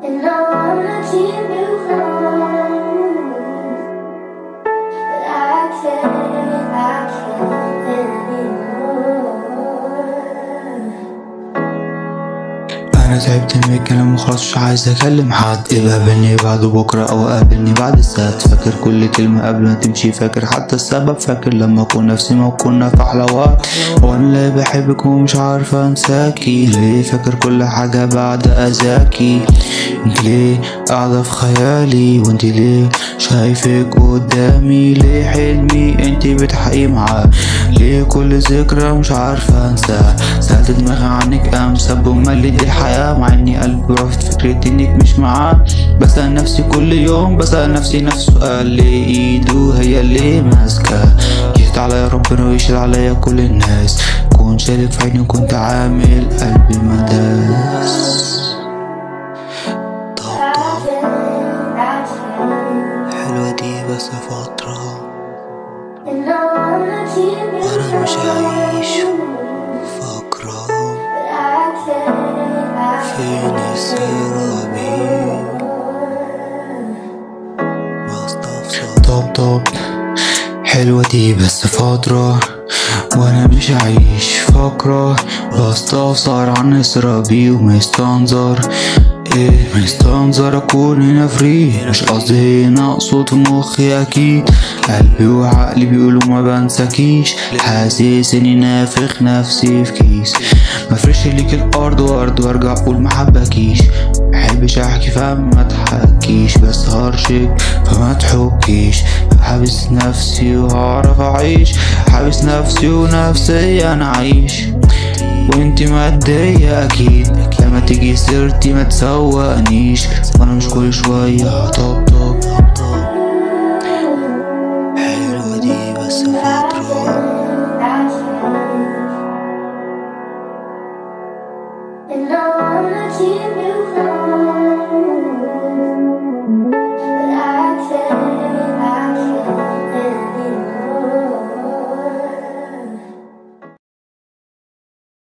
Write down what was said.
And I wanna keep you close, but I can't anymore. انا تعبت من الكلام وخلاص مش عايز اكلم حد. يبقى قابلني بعد بكره او قابلني بعد السبت. فاكر كل كلمه قبل ما تمشي، فاكر حتى السبب، فاكر لما كنا في سما وكنا في احلى وقت. وانا اللي بحبك ومش عارفه انساكي ليه. فاكر كل حاجه بعد اذاكي. انت ليه قاعده في خيالي، وانت ليه شايفك قدامي. ليه حلمي انت بتحقي معاه، ليه كل ذكرى مش عارفه انساها. سألت دماغي عنك امس بملي دي الحياه، مع اني قلبي رافض فكرة انك مش معاه. بسأل نفسي كل يوم، بسأل نفسي نفس السؤال، ليه ايده هي اللي ماسكة. جيت عليا ربنا ويشيل عليا كل الناس. كنت شايلك في عيني وكنت عامل قلبي مداس. طب حلوة دي بس فترة، وانا مش هعيش فقرة. فين السرابي طب حلوة دي بس فترة، وانا مش هعيش فقرة. بستفسر عن اسرابي ومستنظر مستنظر اكون هنا فري. مش قصدي هنا، اقصد في مخي اكيد. قلبي وعقلي بيقولوا ما بنساكيش. حاسس اني نافخ نفسي في كيس. مفرش ليك الارض وارجع اقول ما حبكيش. محبش احكي فما تحكيش، بس هرشك فما تحكيش. حابس نفسي وهعرف اعيش، حابس نفسي ونفسي انا عايش. وانتي مادية اكيد، لما تيجي سيرتي ما تسوقنيش. وانا مش كل شوية طب